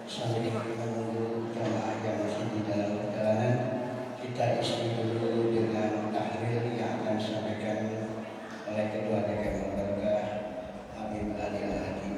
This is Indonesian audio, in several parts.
Sambil menunggu jamaah yang masih di dalam perjalanan, kita isi dulu dengan tahlil yang akan disampaikan oleh Ketua DKM Lembaga Habib Ali Al-Hadi.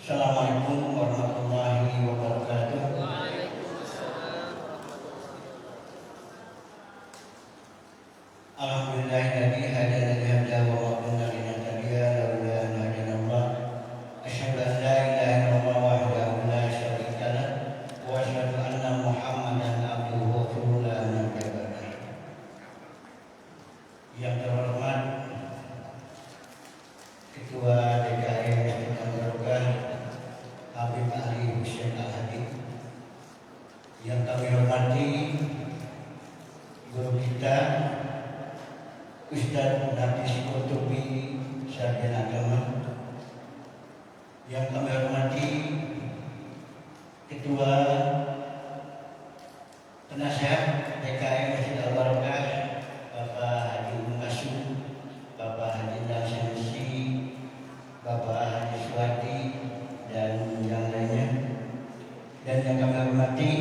Assalamualaikum warahmatullahi wabarakatuh. Waalaikumsalam warahmatullahi Alhamdulillahilladzi hadana li hadza wa ma kunna linahtadiya laula an hadana Allah. Asyhadu an la ilaha illallah wahdahu la syarika lah wa asyhadu anna Muhammadan abduhu wa rasuluhu la nabiyya ba'dahu. Yang terhormat Ketua DKM Masjid Al-Barokah Habib Ali Hussein Al-Hadid, yang kami hormati guru kita Ustaz Nafis Qurtubi Sarjana Agama, yang kami hormati Ketua Penasehat DKM Masjid Al-Barokah Bapak Haji Umasu, Bapak Haji Sanusi, Bapak Haji Suwati, dan yang lainnya, dan yang kami hormati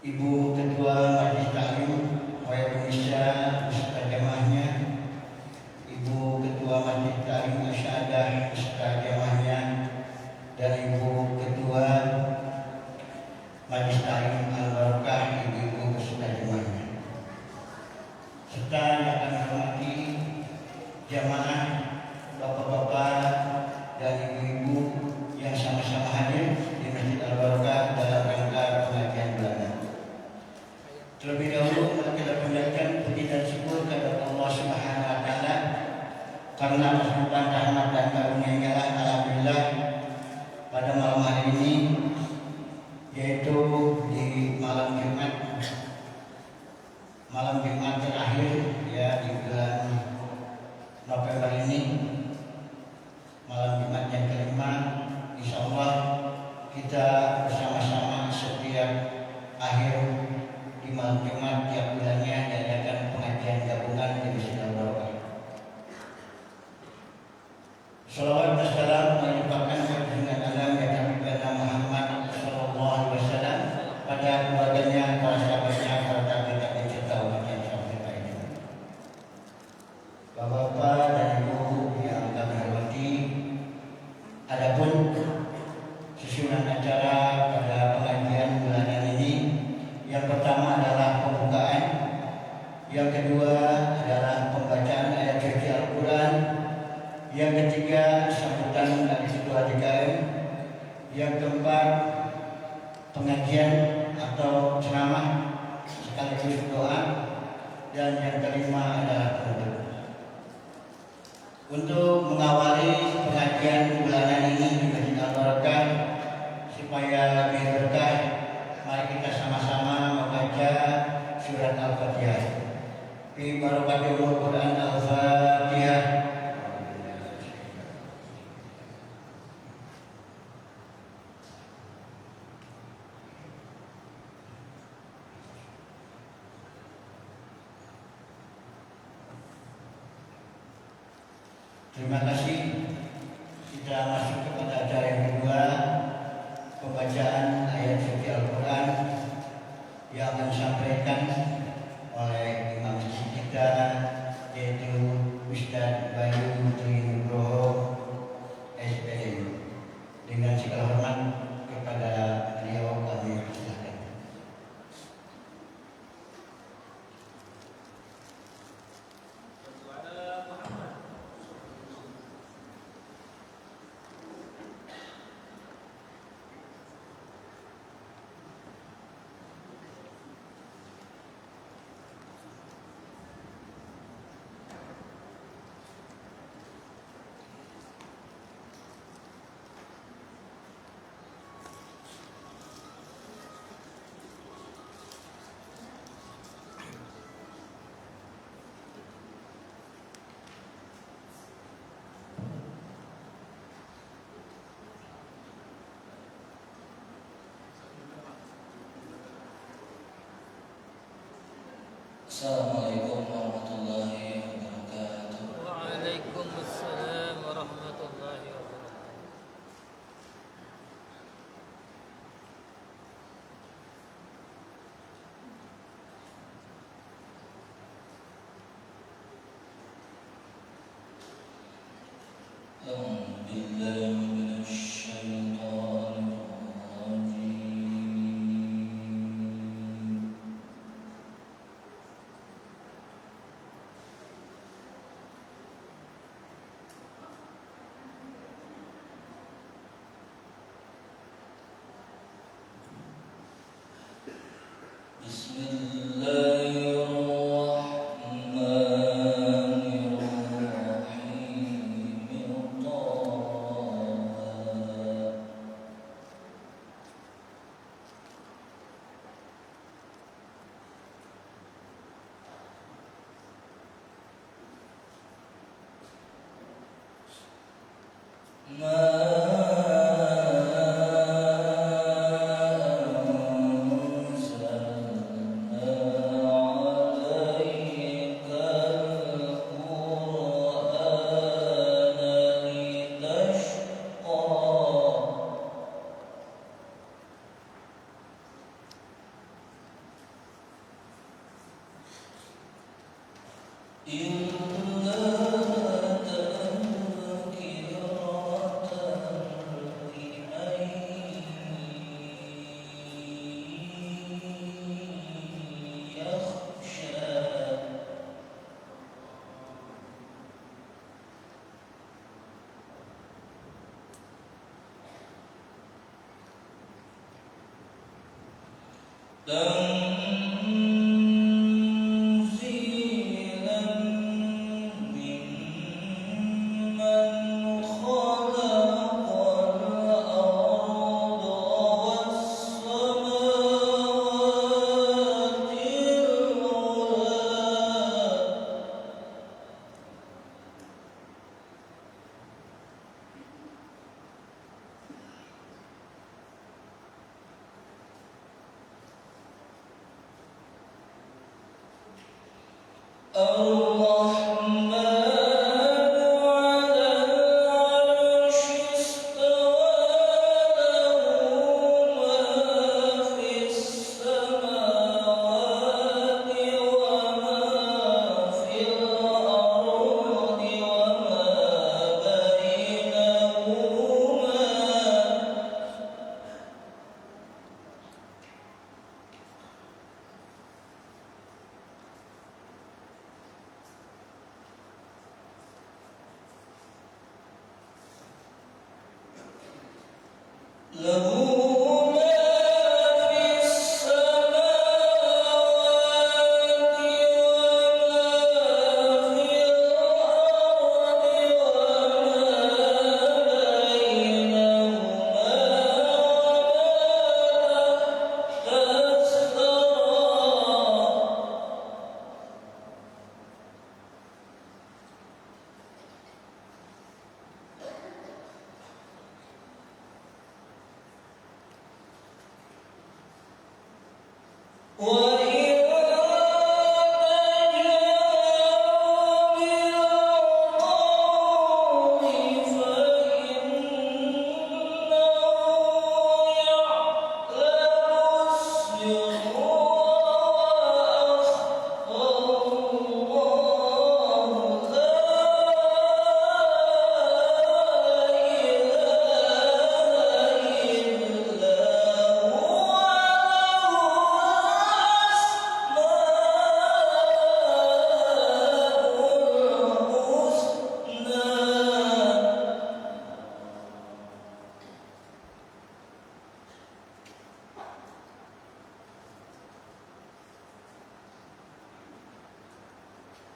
Ibu Ketua Majelis Taklim Wayang Indonesia beserta jamaahnya, Ibu Ketua Majelis Taklim Asyadah beserta jamaahnya, dan Ibu Ketua Majelis Taklim Al-Barokah Ibu beserta jamaahnya, serta yang kami hormati jamaah, bapak-bapak dan ibu-ibu yang sama-sama hadir di Masjid Al-Barokah dalam rangka pengajian bulanan. Terlebih dahulu kita panjatkan puji dan syukur kepada Allah Subhanahu wa taala karena limpahan rahmat dan karunia-Nya alhamdulillah pada malam hari ini, yaitu di malam Jumat terakhir ya di bulan November ini, malam Jumat yang kelima. Insya Allah kita bersama-sama setiap akhir di malam Jumat tiap bulannya diadakan pengajian gabungan di Masjid Al-Barokah. Salawat dan salam melimpahkan kepada alam yang Nabi Muhammad Sallallahu Alaihi Wasallam pada keluarganya, para sahabatnya, para tabi'in serta umat yang sampai hari ini. Bapak-bapak dan ibu yang kami hormati, adapun susunan acara pada pengajian bulanan ini, yang pertama adalah pembukaan, yang kedua adalah pembacaan ayat suci Al-Quran, yang ketiga sambutan dari Ketua DKM, yang keempat pengajian atau ceramah sekaligus doa, dan yang kelima adalah penutup. Untuk mengawali pengajian bulanan ini di Masjid Al-Barokah supaya lebih berkah, mari kita sama-sama membaca surat Al-Fatihah. Bi barakatil Quran Al-Fatihah. Terima kasih. Kita masuk kepada acara yang kedua, pembacaan ayat suci Al-Quran yang akan disampaikan oleh imam masjid kita, yaitu Ustaz Bayu Nugroho SPD. Dengan segala hormat kepada beliau kami persilakan. Assalamualaikum warahmatullahi wabarakatuh. Waalaikumsalam warahmatullahi wabarakatuh. بالله من الشيطان الرجيم. بسم الله الرحمن الرحيم. ما أنزلنا عليك القرآن لتشقى. إلا تذكرة لمن يخشى. تنزيلا ممن خلق الأرض والسماوات العلى. الرحمن على العرش استوى. له ما في السماوات وما في الأرض وما بينهما. له ما في السماوات وما في الأرض وما بينهما وما تحت الثرى. وإن تجهر بالقول فإنه يعلم السر وأخفى.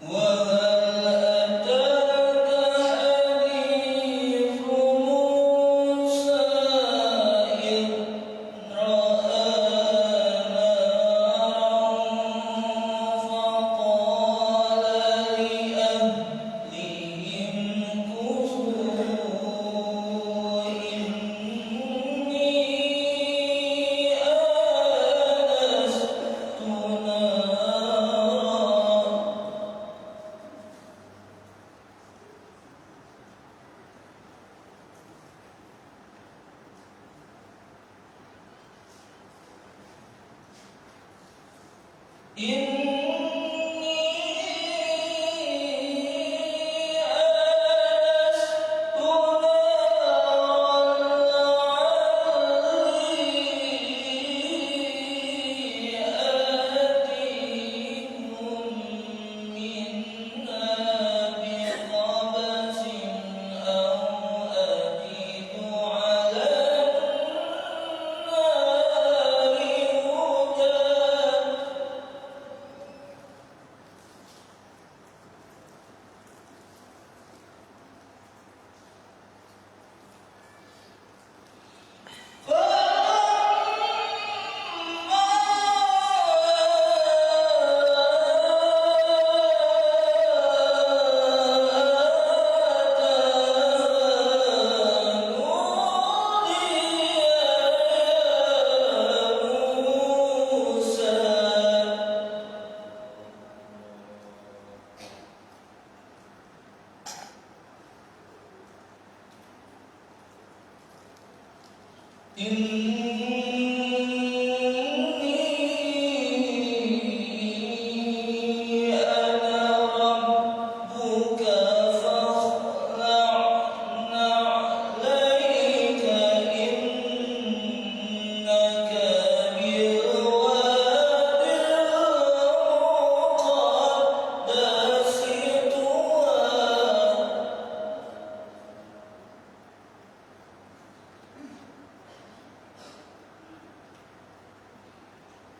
وهل أتاك حديث موسى إذ رأى نارا فقال لأهلهم كثوا إني آنست نارا. إني آنست إني أنا ربك فاخلع نعليك إنك بالوادي المقدس طوى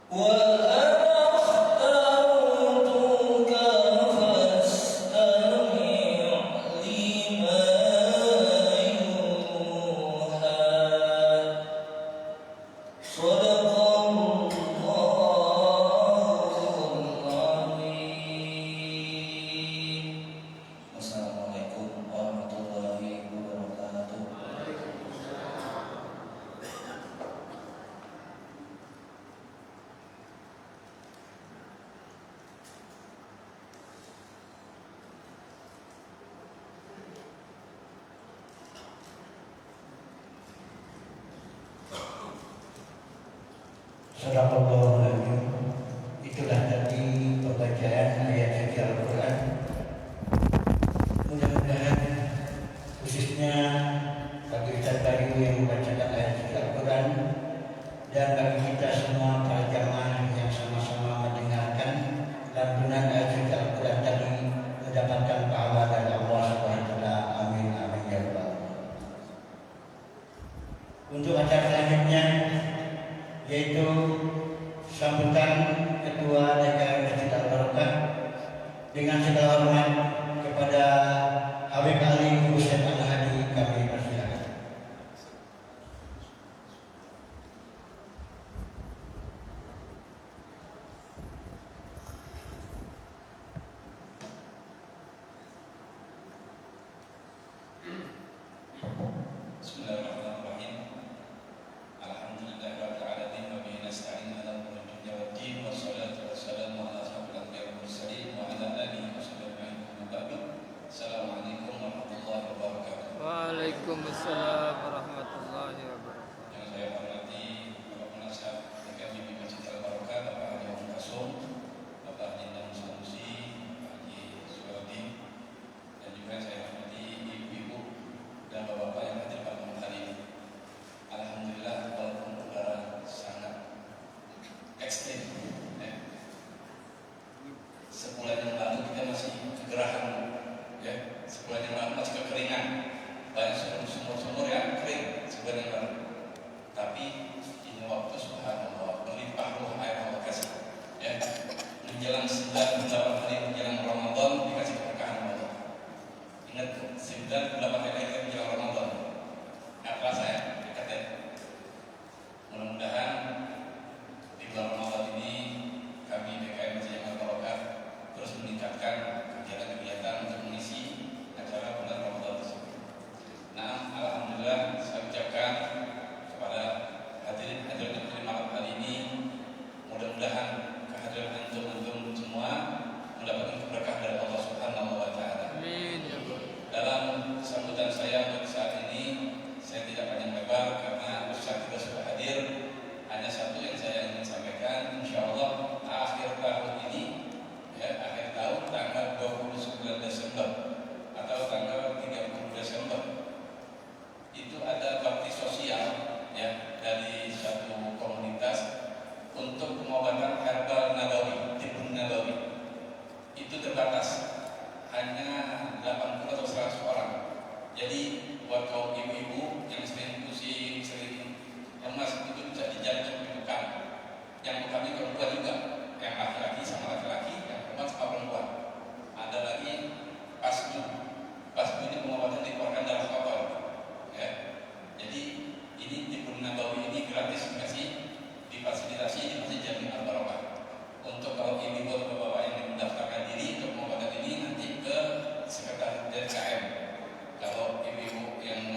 وأنا اخترتك فاستمع لما يوحى صدق الله العظيم. Wassalamualaikum warahmatullahi wabarakatuh. Sadaqallahul Itulah tadi pembacaan ayat suci Al-Quran. Mudah-mudahan khususnya bagi Ustaz Bayu yang membacakan ayat suci Al-Quran dan bagi kita semua para jamaah yang sama-sama mendengarkan lantunan ayat suci Al-Quran tadi mendapatkan pahala dari Allah Subhanahu wa taala. Amin amin ya rabbal alamin. Untuk acara selanjutnya yaitu sambutan Ketua DKM Masjid Al-Barokah dengan segala hormat kepada Habib Ali Husain Al-Hadi, kami persilakan. Bismillahirrahmanirrahim. Alhamdulillahirabbil alamin wa bihi nasta'in ala umuri dunya waddin wassalatu wassalamu ala asyrofil anbiya'i wal mursalin wa ala alihi wa sahbihi ajma'in. Assalamualaikum warahmatullahi wabarakatuh. Waalaikumsalam warahmatullahi wabarakatuh. Yang saya hormati Bapak Penasihat DKM Masjid Al-Barokah, Bapak Haji Om Kasum, Bapak Haji Endang Sanusi, Pak Haji Suwardi, dan juga saya hormati ibu-ibu dan bapak-bapak yang hadir pada malam hari ini. Alhamdulillah, walaupun udara sangat ekstrim, sebulan yang lalu kita masih kegerahan, ya. Sebulan yang lalu masih kekeringan, banyak sumur-sumur yang kering sebulan yang lalu. Tapi ini waktu subhanallah melimpah ruh air Allah kasih, ya. Menjelang 9-8 hari menjelang Ramadan dikasih keberkahan Allah. Ingat 9-8 hari menjelang Ramadan. Apa saya dekat ya. Mudah-mudahan di bulan Ramadan ini kami DKM Masjid Al-Barokah terus meningkatkan kegiatan-kegiatan untuk mengisi acara bulan Ramadan tersebut. Nah, alhamdulillah saya ucapkan kepada hadirin malam hari ini, mudah-mudahan kehadiran antum semua mendapatkan keberkahan dari Allah Subhanahu wa taala. Amin ya Allah. Dalam sambutan saya untuk saat ini, saya tidak panjang lebar karena Ustaz juga sudah hadir. Hanya satu yang saya ingin sampaikan, insya Allah akhir tahun ini, ya, akhir tahun tanggal 29 Desember atau tanggal 30 Desember itu ada bakti sosial, ya, dari satu komunitas untuk pengobatan herbal nabawi, tibbun nabawi. Itu terbatas, hanya 80 atau 100 orang. Jadi buat kaum ibu-ibu yang sering pusing, sering lemas, itu bisa dijadikan rujukan. Yang bukannya perempuan juga, yang laki-laki sama laki-laki, yang perempuan sama perempuan. Ada lagi pasdu ini pengobatan dikeluarkan darah kotor, ya. Jadi ini tibbun nabawi ini gratis, dikasih difasilitasi di Masjid Jami Al-Barokah. Untuk kalau ibu atau bapak yang mendaftarkan diri untuk pengobatan ini nanti ke sekretariat DKM. Kalau ibu-ibu yang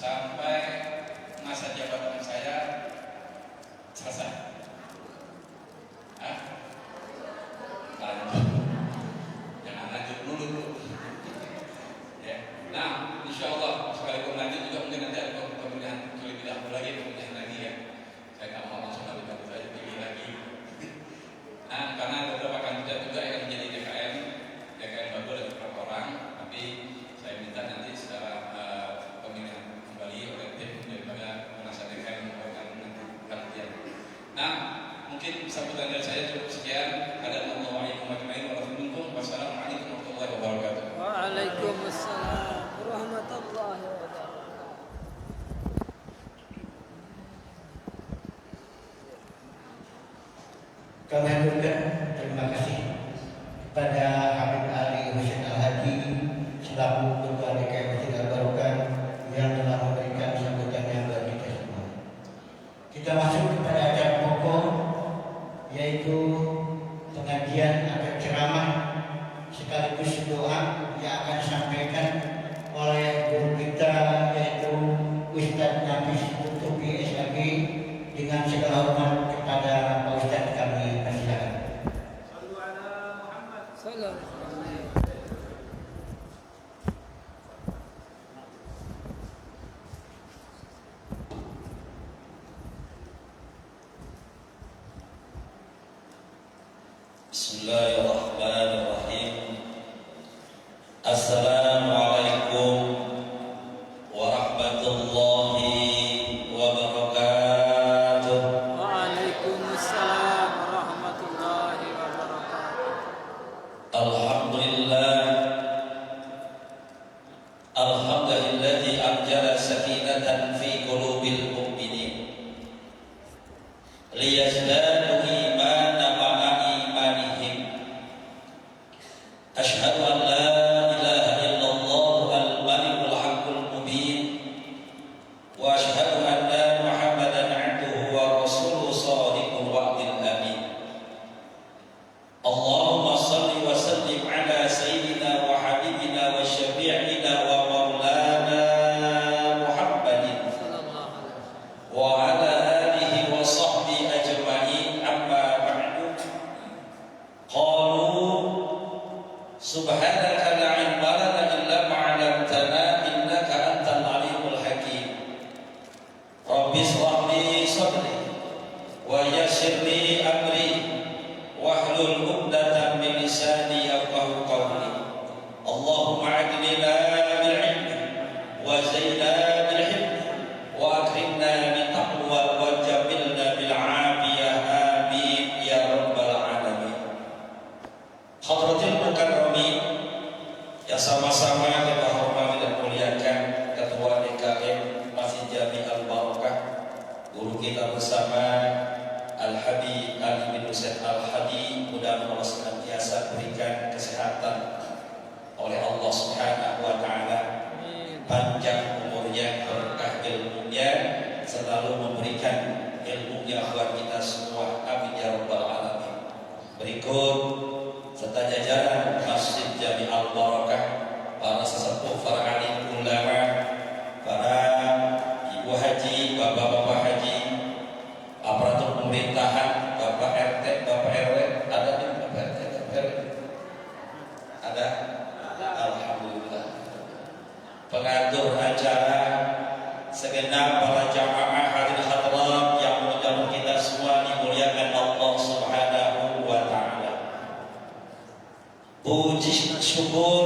sampai masa jabatan saya selesai. Hah? Lanjut. Jangan lanjut dulu. Ya. Nah, insya Allah sekalipun lanjut juga mungkin nanti ada pemilihan lebih dahulu lagi, pemilihan lagi ya. Saya nggak mau langsung lanjut saja pilih lagi. Nah, karena beberapa kandidat juga yang menjadi DKM baru ada beberapa orang, tapi saya minta nanti secara pemilihan kembali oleh tim daripada penasihat DKM akan nanti gantian. Nah, mungkin sambutan dari saya cukup sekian. Assalamualaikum warahmatullahi wabarakatuh. Waalaikumsalam warahmatullahi wabarakatuh. Kami haturkan terima kasih kepada Habib Ali Husain Al-Hadi selaku Ketua DKM Masjid Al-Barokah yang telah memberikan sambutannya bagi kita semua. Kita masuk kepada acara pokok, yaitu pengajian atau ceramah sekaligus doa yang akan disampaikan oleh guru kita, yaitu Ustadz Nafis Tutupi SAG. Dengan segala hormat kepada Pak Ustadz, kami persilakan. Salam. Bismillahirrahmanirrahim. Assalamualaikum warahmatullahi wabarakatuh. Waalaikumsalam warahmatullahi wabarakatuh. Alhamdulillah, alhamdulillahilladzi anzala sakinatan fi qulubil mu'minin liyazdadu imanan ma'a imanihim. Asyhadu an la ilaha illallah al-malikul haqqul mubin wa asyhadu anna Muhammadan 'abduhu wa rasuluhu shadiqul wa'dil amin. Allahumma salli wa sallim ala sayyidina wa habibina wa syafi'ina wa maulana Muhammadin Sallallahu alaihi wasallam. wa ala alihi wa sahbihi ajma'in, amma ba'du. Qalu subhanaka la ilma lana illa ma 'allamtana innaka antal alimul hakim. Rabbi shrah li sadri wa yassir li amri wahlul 'uqdatam min lisani yafqahu qawli. Allahumma a'inna bil 'ilmi wa zayyinna bil hilmi wa akrimna bit taqwa wa jamilna bil 'afiyah, amin ya rabbal alamin. Hadratil mukarramin, yang sama-sama kita hormati dan muliakan Ketua DKM Masjid Jami Al-Barokah, guru kita bersama Al-Habib Ali bin Husain Al-Hadi, mudah-mudahan Allah senantiasa berikan kesehatan oleh Allah Subhanahu wa taala, panjang umurnya, berkah ilmunya, selalu memberikan ilmunya buat kita semua, amin ya rabbal alamin. Berikut serta jajaran Masjid Jami Al-Barokah, para sesepuh, para alim ulama, para ibu haji, bapak-bapak haji, aparatur pemerintahan, bapak RT, bapak RW, ada di bapak RT, bapak RW? Ada? Alhamdulillah. Pengatur acara, segenap para jamaah hadirin hadirat yang mudah-mudahan kita semua dimuliakan Allah Subhanahu wa taala. Puji syukur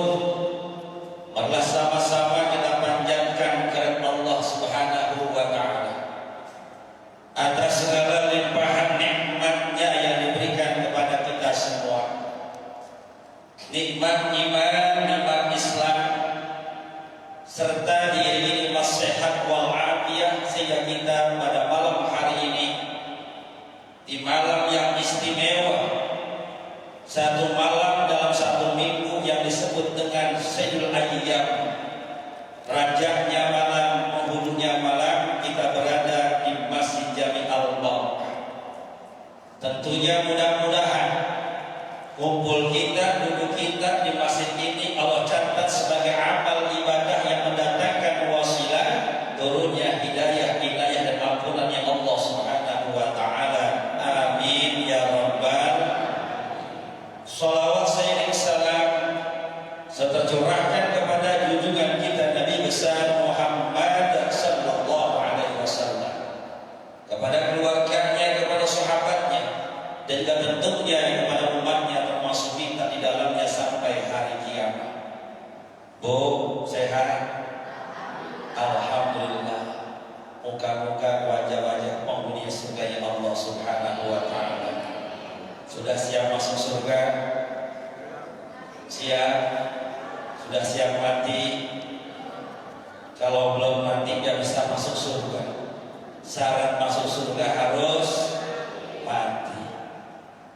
marilah sama-sama kita panjatkan kepada Allah Subhanahu wa taala atas segala limpahan nikmatnya yang diberikan kepada kita semua. Nikmat iman, nikmat Islam, serta diiringi nasihat wal afiyah, sehingga kita pada malam hari ini, di malam yang istimewa, satu malam dalam satu minggu yang disebut dengan Sayyidul Ayyam, rajanya malam, penghulunya malam, kita berada di Masjid Jami Al-Barokah. Tentunya mudah-mudahan kumpul kita, duduk kita di masjid ini Allah catat sebagai amal ibadah yang mendatangkan wasilah turunnya hidayah dan ampunannya Allah Subhanahu wa taala. Amin ya rabbal. Shalawat sayyidina salam serta curahkan kepada junjungan kita Nabi besar Muhammad sallallahu alaihi wasallam, kepada keluarganya, kepada sahabatnya, dan bentuknya kepada umatnya, termasuk kita di dalamnya sampai hari kiamat. Bu, sehat? Alhamdulillah. Muka-muka, wajah-wajah penghuni surga Allah Subhanahu wa taala. Sudah siap masuk surga? Siap? Sudah siap mati? Kalau belum mati nggak bisa masuk surga. Syarat masuk surga harus mati.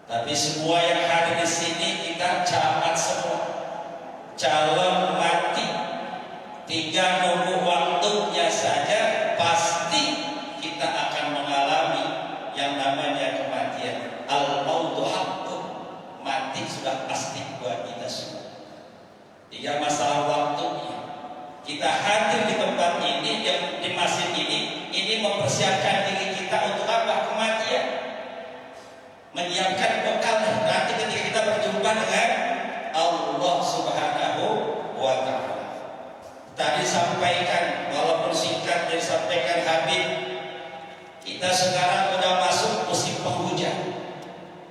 Tapi semua yang hadir di sini kita camat semua, calon mati. Tinggal nunggu waktunya saja, pasti kita akan mengalami yang namanya kematian. Al-mautu haqqun, mati sudah pasti buat kita semua. Tinggal masalah waktunya. Kita hadir di tempat ini, di masjid ini mempersiapkan diri kita untuk apa? Kematian. Menyiapkan bekal nanti ketika kita berjumpa dengan Allah Subhanahu wa taala. Tadi sampaikan, walaupun singkat disampaikan Habib, kita sekarang sudah masuk musim penghujan.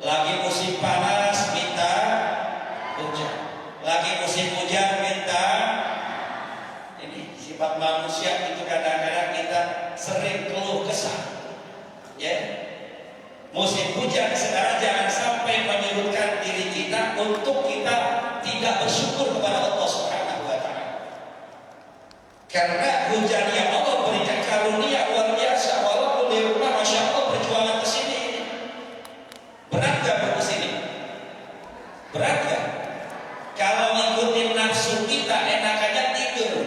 Lagi musim panas minta hujan, lagi musim hujan minta. Ini sifat manusia itu kadang-kadang kita sering keluh kesah. Ya, musim hujan sekarang jangan sampai menyurutkan diri kita untuk kita tidak bersyukur kepada Allah Subhanahu wa taala. Karena hujan yang Allah berikan karunia luar biasa, walaupun di rumah masya Allah perjuangan ke sini. Berat gak ke sini? Berat gak? Kalau ngikutin nafsu kita enakannya tidur.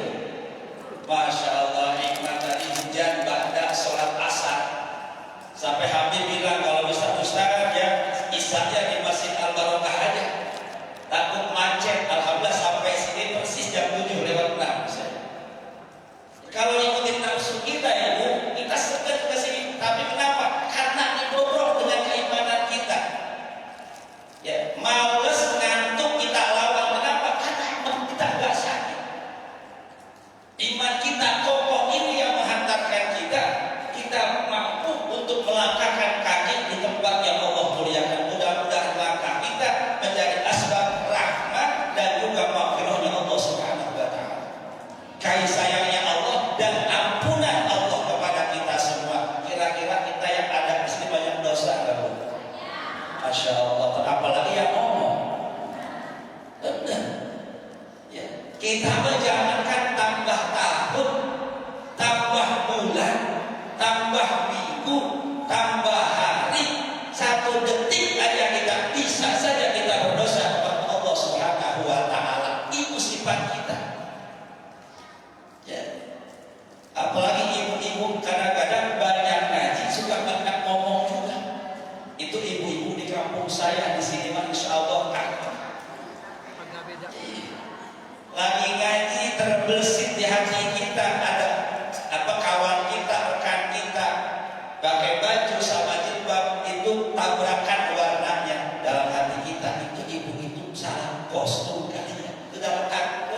Masya Allah nikmat tadi hujan ba'da sholat asar. Sampai Habib bilang kalau Ustaz ya isanya di Masjid Al-Barokah aja. Takut macet. Alhamdulillah sampai sini persis jam 7:06. Kalau ikutin nafsu kita Ibu, kita seger ke sini. Tapi kenapa? Karena dibobrok dengan keimanan kita. Ya, males ngantuk kita lawan. Kenapa? Karena iman kita enggak sakit. Iman kita kokoh, ini yang menghantarkan kita mampu untuk melangkahkan kaki di tempat yang Allah muliakan. Mudah-mudahan langkah kita menjadi asbab rahmat dan juga maghfirahnya Allah Subhanahu wa taala. Kasih sayangnya Allah dan ampunan Allah kepada kita semua. Kira-kira kita yang ada di sini banyak dosa enggak, Bu? Masya Allah. Apalagi yang ngomong. Benar. Ya. Kita jangankan tambah tahun, tambah bulan, tambah minggu, tambah hari, 1 detik aja kita bisa saja kita berdosa kepada Allah Subhanahu wa taala. Itu sifat kita. Ya. Apalagi ibu-ibu kadang-kadang banyak ngaji, suka banyak ngomong juga. Itu ibu-ibu di kampung saya di sini, insya Allah Agak beda. lagi ngaji terbesit di hati kita. Ada kawan kita, rekan kita pakai baju sama jilbab itu tabrakan warnanya. Dalam hati kita itu ibu-ibu salah kostum kali ya. Itu dalam hati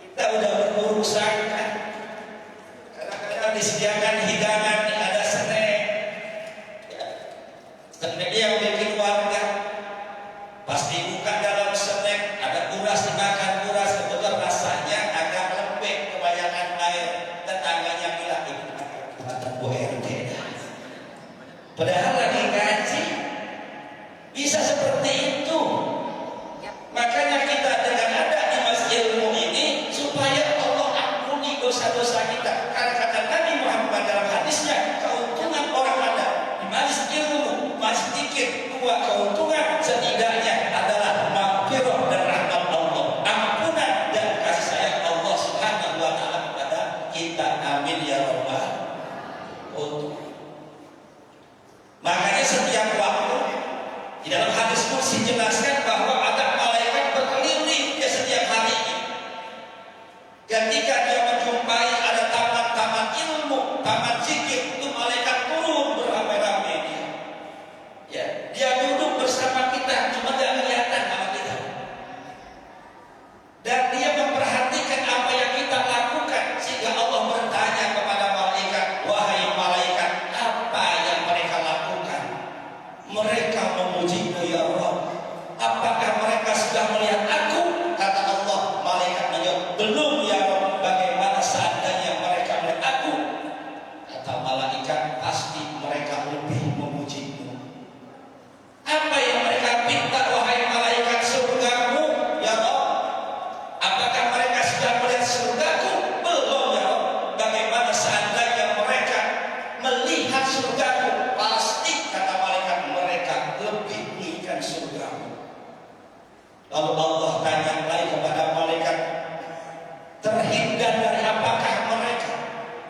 kita udah berburu sangka. Kadang-kadang disediakan hidangan, ada snack. Ya. Snack yang bikin warga. Pasti buka dalam snack, ada uras dimakan uras, kebetulan rasanya agak lembek, kebanyakan air. Tetangganya bilang ini makan Bu RT. Padahal lagi ngaji bisa seperti itu. Makanya kita dengan ada di masjid ilmu ini supaya Allah ampuni dosa-dosa kita. Karena kata Nabi Muhammad dalam hadisnya, keuntungan orang ada di majlis ilmu, majlis zikir, 2 keuntungan setidaknya adalah maghfirah dan rahmat Allah, ampunan dan kasih sayang Allah Subhanahu wa taala kepada kita. Amin ya rabbal alamin. Makanya setiap waktu di dalam hadis kursi jelaskan bahwa ada malaikat berkeliling ke setiap hari. Ketika dia menjumpai ada taman taman zikir itu malaikat turun beramai-ramai dia. Ya, dia duduk bersama kita, cuma nggak kelihatan sama kita. Dan dia memperhatikan apa yang kita lakukan, sehingga Allah bertanya kepada malaikat, wahai malaikat, apa yang mereka lakukan? Mereka memuji-Mu ya Rabb. Apakah mereka sudah melihat aku? Kata Allah, malaikat menjawab, belum ya Rabb. Bagaimana seandainya mereka melihat aku? Kata malaikat, pasti mereka lebih memuji-Mu. Apa yang mereka minta wahai malaikat? Surga-Mu ya Rabb. Apakah mereka sudah melihat surga-Ku? Belum ya Rabb. Bagaimana seandainya mereka melihat surga-Ku? Pasti kata malaikat, mereka lebih menginginkan surga-Mu. Lalu Allah tanya lagi kepada malaikat, terhindar dari apakah mereka?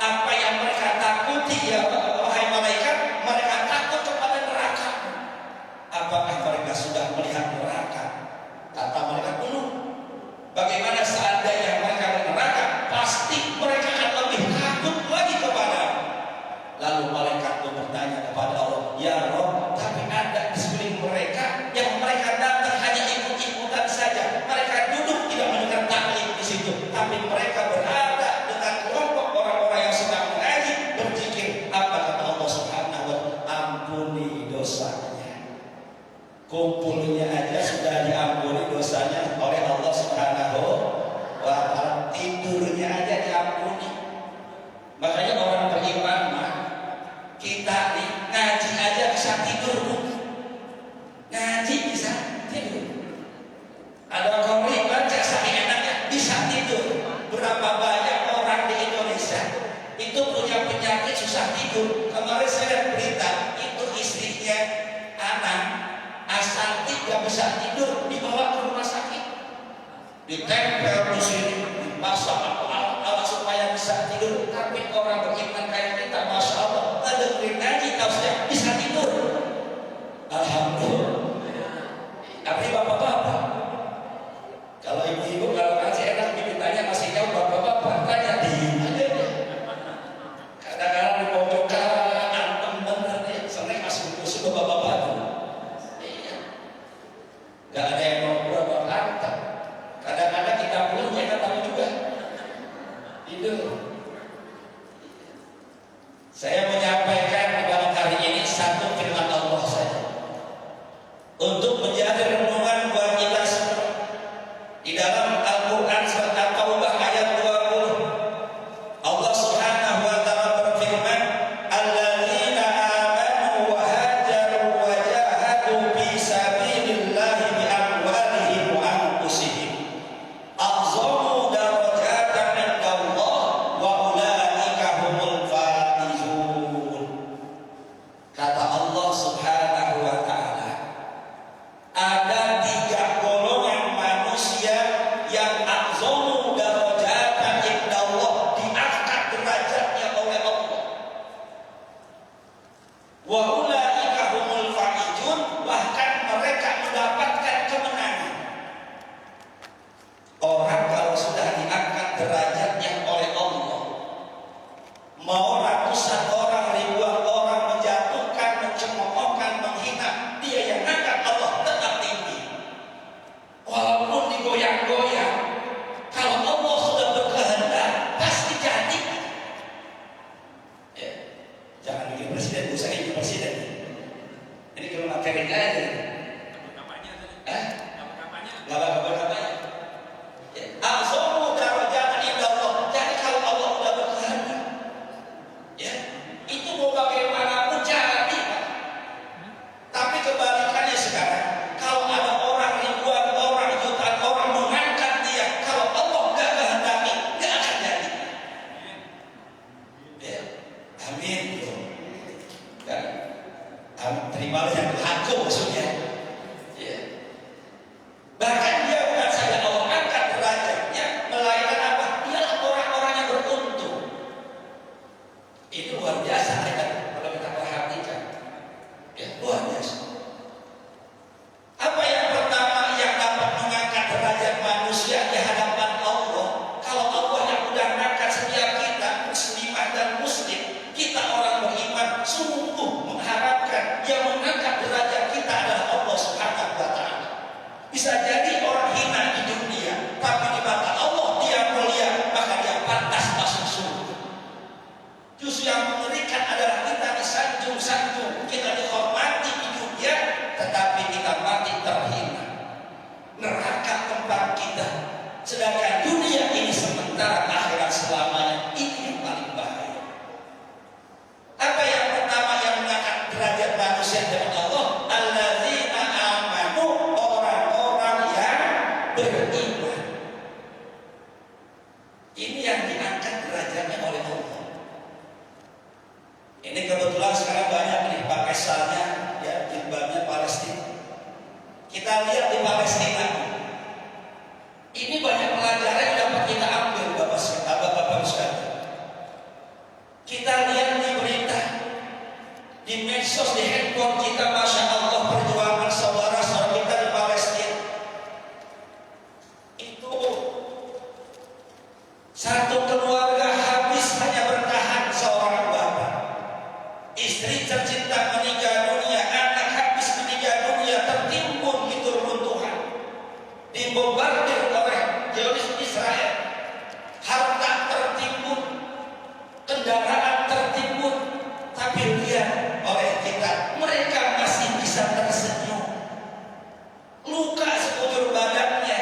Apa yang mereka takuti ya wahai malaikat? Mereka takut kepada neraka. Apakah mereka sudah melihat neraka? Kata malaikat, belum. Bagaimana seandainya mereka melihat neraka? Pasti mereka akan lebih takut lagi kepada. Lalu malaikat itu bertanya kepada Allah, ya Rabb, tapi ada di sekeliling mereka yang mereka datang hanya ikut-ikutan saja. Mereka duduk tidak mendengar taklim di situ, tapi mereka berada dengan kelompok orang-orang yang sedang mengaji, berzikir. Apa kata Allah Subhanahu wa Ta'ala? Ampuni dosanya. Kumpulnya aja sudah diampuni dosanya oleh Allah Subhanahu wa Ta'ala. Tidurnya aja diampuni. Makanya orang beriman mah, kita nih ngaji aja bisa tidur, Bu. Ngaji bisa tidur. Ada kori baca seenaknya bisa tidur. Berapa banyak orang di Indonesia itu punya penyakit susah tidur. Kemarin saya lihat berita, itu istrinya anak Asanti gak bisa tidur, dibawa ke rumah sakit, ditempel di sini, dipasang alat supaya bisa tidur. Tapi orang beriman kayak kita, masya Allah, dengerin ngaji tausnya bisa tidur. Alhamdulillah. Tapi bapak-bapak, kalau ibu-ibu kalau ngaji enak ditanya masih jauh, bapak-bapak tanya diem aja deh. Kadang-kadang di pojokan antem bener deh, seneng masih musuh bapak-bapak. Iya. Gak ada yang mau berapa kata. Kadang-kadang kita pulang kita tahu juga tidur. Saya menyampaikan di malam hari ini satu firman Allah saja untuk menjadi renungan buat kita semua. Di dalam Al-Quran surat At-Taubah ayat 20, Allah Subhanahu wa Ta'ala berfirman, alladzina amanu wa hajaru wa jahadu fi sabilillahi bi amwalihim wa anfusihim a'zamu darajatan 'inda Allah wa ulaika humul faizun. Kata Allah Subhanahu wa Ta'ala, ada tiga golongan manusia yang a'zamu darajatan 'inda Allah, diangkat derajatnya oleh Allah. Wa ulaika humul faizun, bahkan mereka mendapatkan kemenangan. Orang kalau sudah diangkat derajatnya oleh Allah, mau ratusan orang, ribuan orang menjatuhkan, mencemoohkan, menghina, dia yang angkat Allah tetap tinggi. Walaupun digoyang-goyang, kalau Allah sudah berkehendak pasti jadi. Ya, jangan bikin presiden, usah jadi presiden. Ini kalau materinya aja. Kampanye tadi. Eh? Kampanye. Gak apa-apa. Ya, a'zamu darajatan 'inda Allah. Jadi kalau Allah sudah berkehendak, ya, itu mau bagaimanapun jadi, Pak. Tapi kebalikannya sekarang, kalau ada orang, ribuan orang, jutaan orang mengangkat dia, kalau Allah nggak kehendaki, nggak akan jadi. Ya, amin. Dan terimalah yang berhak maksudnya. Ya. Bahkan dia bukan saja Allah angkat derajatnya, melainkan apa? Dialah orang-orang yang beruntung. Itu luar biasa kan, kalau kita perhatikan. Ya, luar biasa. Apa yang pertama yang dapat mengangkat derajat manusia di hadapan Allah? Kalau Allah yang udah mengangkat setiap kita, muslimah dan muslim, medsos di handphone kita, masya Allah, perjuangan saudara-saudara kita di Palestina. Itu satu keluarga habis hanya bertahan seorang bapak, istri tercinta meninggal dunia, anak habis meninggal dunia, tertimbun itu runtuhan, dibombardir oleh Zionis Israel, harta tertimbun, kendaraan tertimbun, tapi lihat oleh kita, mereka masih bisa tersenyum. Luka sekujur badannya,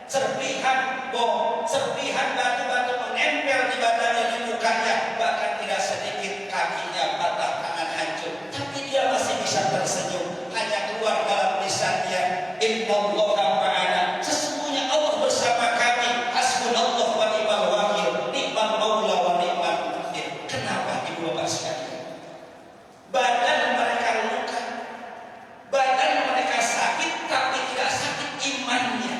serpihan bom, serpihan batu-batu menempel di badannya, di mukanya, bahkan tidak sedikit kakinya patah, tangan hancur, tapi dia masih bisa tersenyum. Hanya keluar dalam lisannya, innallaha ma'ana, sesungguhnya Allah bersama kami, hasbunallah wa ni'mal wakil, ni'mal maula wa ni'mal nasir. Kenapa ibu bapak sekalian? Badan mereka luka, badan mereka sakit, tapi tidak sakit imannya.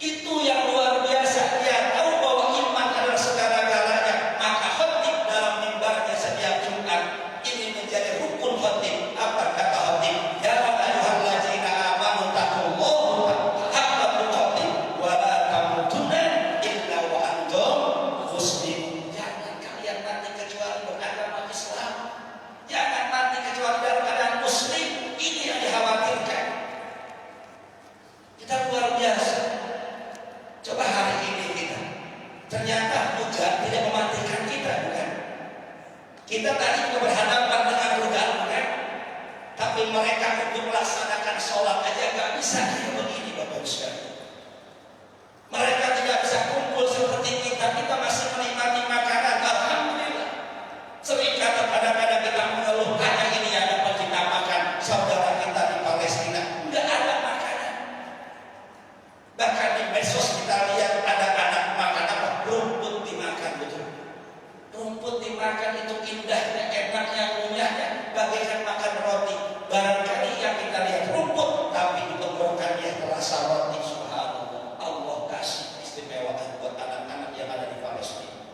Itu yang luar biasa. Dia tahu bahwa iman adalah segala-galanya. Maka khatib dalam mimbarnya setiap Jumat ini menjadi rukun khatib. Apa kata khatib? Ya ayyuhallazina amanu taqullaha haqqa tuqatih wa la tamutunna illa wa antum muslimun. Jangan kalian mati kecuali beragama Islam. Jangan mati kecuali dalam keadaan muslim. Ini yang dikhawatirkan. Kita luar biasa. Coba hari ini kita, ternyata hujan tidak mematikan kita, bukan? Kita tadi juga berhadapan dengan hujan, bukan? Tapi mereka untuk melaksanakan sholat aja nggak bisa kayak begini, Bapak sekalian. Mereka tidak bisa kumpul seperti kita masih menikmati makanan. Alhamdulillah. Sering kadang-kadang kita mengeluh, hanya ini yang dapat kita makan. Saudara kita di Palestina nggak ada makanan. Bahkan di medsos kita lihat ada anak makan apa? Rumput dimakan, betul. Rumput dimakan itu indahnya, enaknya, ngunyahnya, bagaikan makan roti. Barangkali yang kita lihat rumput, tapi di tenggorokannya terasa roti. Subhanallah, Allah kasih istimewaan buat anak-anak yang ada di Palestina.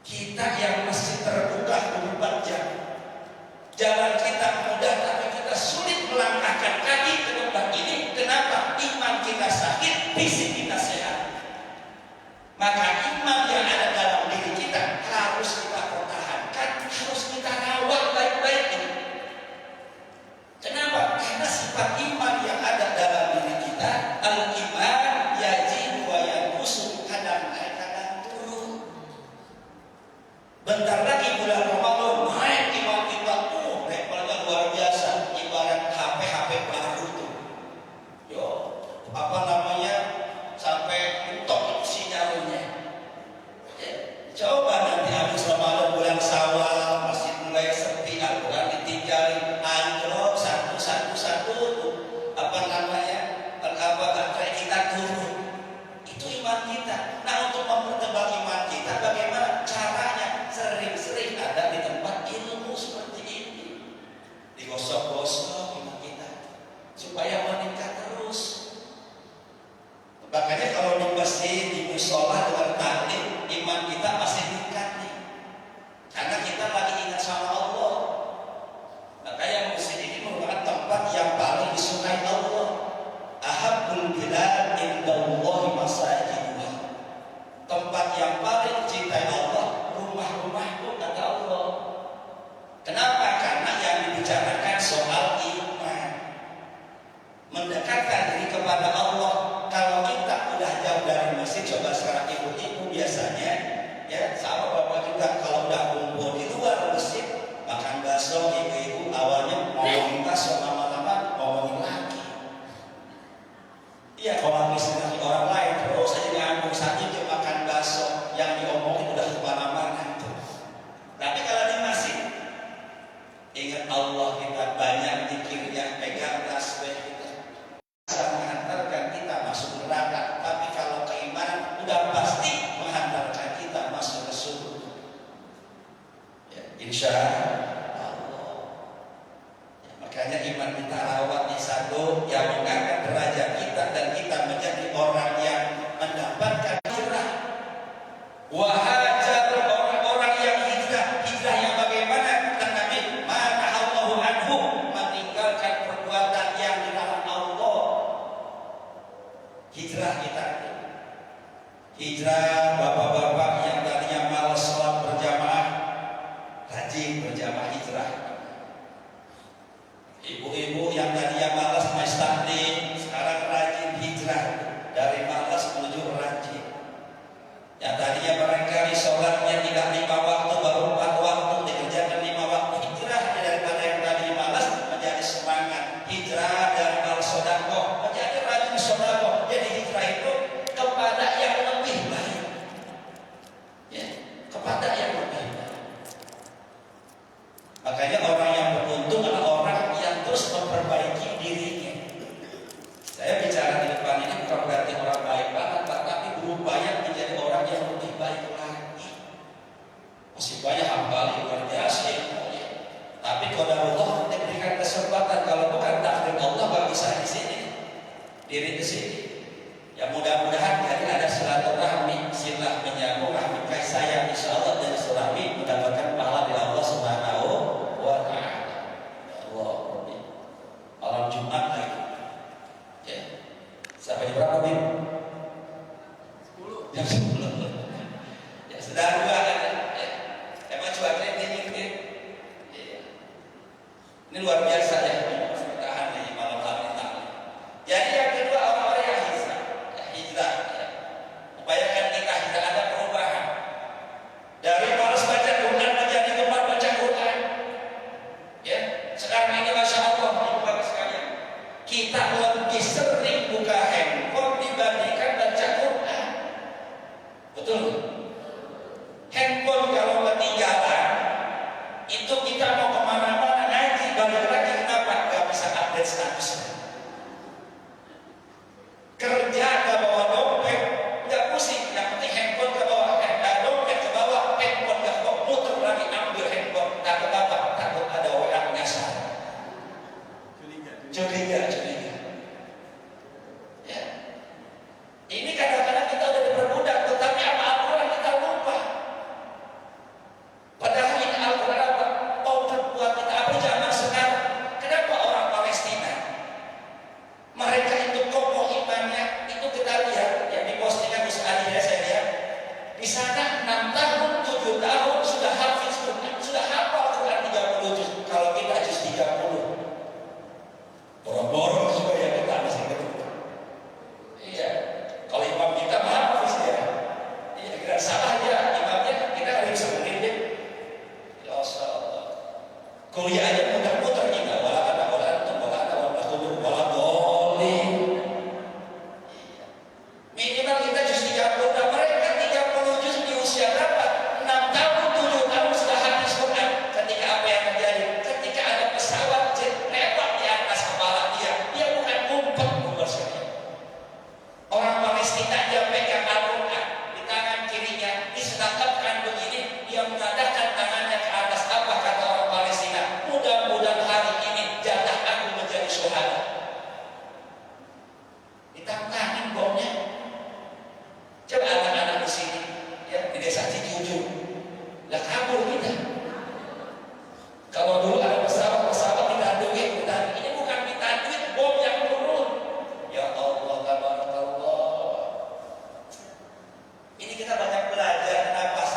Kita yang masih terbuka 24 jam, jalan kita mudah, tapi kita sulit melangkahkan kaki ke tempat ini. Kenapa? Iman kita sakit, fisik kita sehat. Maka iman yang ada dalam diri kita harus kita pertahankan, harus kita rawat baik-baik. Kenapa? Karena sifat iman yang ada dalam diri kita, al-iman yajidu wa yanqusu, kadang naik kadang turun. Bentar lagi bulan Ramadan naik iman kita, levelnya luar biasa, ibarat HP baru tuh. Yo, apa namanya, sampai mentok sinyalnya. Ya, coba nanti habis Ramadan bulan Syawal masih mulai sepi, Al-Quran ditinggalin, anjlok satu, apa namanya, baterai kita turun. Itu iman kita. Nah, untuk mempertebal iman kita, bagaimana caranya? Sering-sering ada di tempat ilmu seperti ini, digosok-gosok iman kita supaya meningkat terus. Makanya kalau di masjid, di mushola dengan taklim, iman kita pasti meningkat nih, karena kita lagi ingat sama Allah. Makanya masjid ini merupakan tempat yang paling disukai Allah. Ahabbul bilad indallahi masajidullah. Tempat yang paling dicintai Allah, rumah-rumahku kata Allah. Kenapa? Karena yang dibicarakan soal iman, mendekatkan diri kepada Allah. Kalau kita udah jauh dari masjid, coba sekarang ibu-ibu biasanya, ya sama bapak juga, kalau udah kumpul di luar masjid makan bakso, ibu-ibu awalnya ngomongin bakso, lama-lama ngomongin lagi. Iya, kalau habis dari orang lain terus aja ngambung saja dia makan bakso, yang diomongin udah kemana-mana tuh. Tapi kalau di masjid, ingat Allah, kita banyak zikirnya, pegang tasbih kita, bisa menghantarkan kita masuk neraka. Tapi kalau keimanan udah pasti menghantarkan kita masuk ke surga. Ya, insya Allah. Ya, makanya iman kita rawat di satu yang mengangkat derajat kita, dan kita menjadi orang yang mendapatkan hijrah. Wahajar, orang-orang yang hijrah yang insya Allah dari silaturahmi mendapatkan pahala dari Allah Subhanahu wa Ta'ala. Allah Rabbi. Malam Jumat lagi. Ya. Sampai jam berapa, Bim? 10. Jam 10. Ya, sudah dua kan? Ya. Emang cuacanya dingin ya. Ya. Ini luar biasa ya. Bertahan di malam hari ini. Jadi yang kedua orang-orang yang hijrah. Ya. Upayakan kita hijrah, ada perubahan. Dari malas baca Quran menjadi gemar baca Quran. Ya, sekarang ini masya Allah, bapak sekalian, kita lebih sering buka handphone dibandingkan baca Quran. Betul? Handphone kalau ketinggalan, itu kita mau kemana-mana ngaji, balik lagi kenapa? Gak bisa update statusnya. Kerja gak bawa dompet, gak pusing, yang penting handphone ke bawah, dompet ke bawah, handphone gak bawa, muter lagi ambil handphone, takut apa? Takut ada orang nyasar. Curiga. Ya. Ini kadang-kadang kita udah diperbudak, tetapi apa Al-Quran kita lupa. Padahal ini Al-Quran apa? Obat buat kita. Apa zaman sekarang? Kenapa orang Palestina? Mereka itu kokoh imannya, itu kita lihat yang dipostingan Gus Ali ya, saya lihat di sana 6 tahun, 7 tahun sudah hafiz Quran, sudah hafal Quran 30 juz. Kalau kita juz 30, boro-boro juga ya kita masih kedua. Iya, kalau imam kita hafiz ya, iya kira salah ya imamnya, kita nggak bisa mendidik. Ya Allah, kuliah aja muter-muter kita, wala ada minimal kita juz 30. Nah, mereka 30 juz di usia berapa? 6 tahun, 7 tahun sudah habis Quran. Ketika apa yang terjadi? Ketika ada pesawat jet lewat di atas kepala dia bukan ngumpet, sekali. Orang Palestina dia pegang Al-Quran di tangan kirinya, disedekapkan begini, dia mengadahkan tangannya ke atas. Apa kata orang Palestina? Mudah-mudahan hari ini jatah aku menjadi syuhada. Ditantangin bomnya. Coba anak-anak di sini, ya di desa Cijunjung, lah kabur kita. Kalau dulu ada pesawat minta duit, ini bukan minta duit, bom yang turun. Ya Allah, tabarakallah. Ini kita banyak belajar kenapa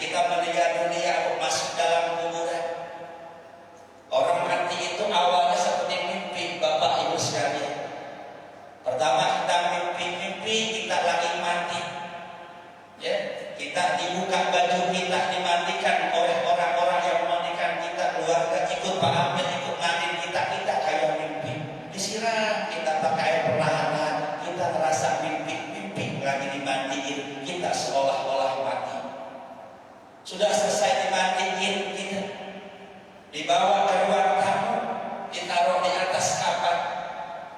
kita meninggal dunia masuk dalam kuburan. Orang mati itu awalnya seperti mimpi, Bapak Ibu sekalian. Pertama kita mimpi kita lagi mati. Ya, kita dibuka baju kita, dimandikan oleh orang-orang yang memandikan kita, keluarga ikut Pak Amir, ikut mandiin kita kayak mimpi. Disiram kita pakai air perlahan-lahan, kita ngerasa mimpi lagi dimandiin, kita seolah-olah mati. Sudah selesai dimandiin, kita dibawa ke ruang tamu, ditaruh di atas kapal.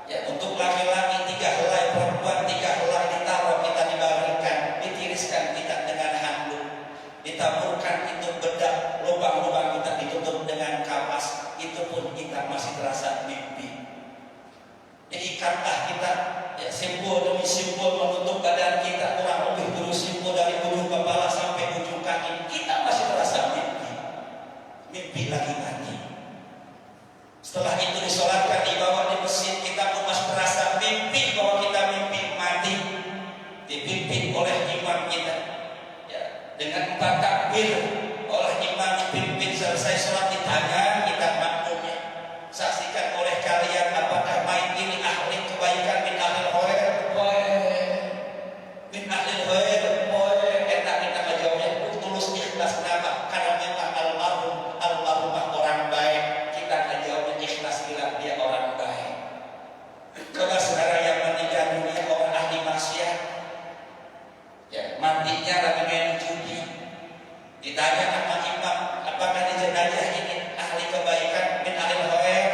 Ya, untuk laki-laki 3 helai, perempuan 3 helai ditaruh, kita dibaringkan, ditiriskan kita dengan handuk, ditaburkan itu bedak, lubang-lubang kita ditutup dengan kapas. Itu pun kita masih terasa mimpi. Diikatlah kita, ya, simpul demi simpul menutup badan kita, kurang lebih terus simpul dari ujung kepala sampai ujung kaki. Kita masih terasa mimpi lagi mati. Setelah itu disolatkan, dibawa di masjid, kita pun masih terasa mimpi bahwa kita mimpi mati. Dipimpin oleh imam kita, ya, dengan 4 takbir oleh imam dipimpin. Selesai sholat ditanya kita makmumnya, saksikan oleh kalian apakah main ini ahli kebaikan min ahlil khair? Min ahlil khair, enak kita menjawabnya tulus ikhlas. Kenapa? Karena memang almarhumah orang baik. Kita menjawabnya ikhlas bila dia orang baik. Coba saudara yang meninggal dunia orang ahli maksiat, ya, matinya lagi main judi, ditanya sama imam, apakah di jenazah ini ahli kebaikan min ahlil khair?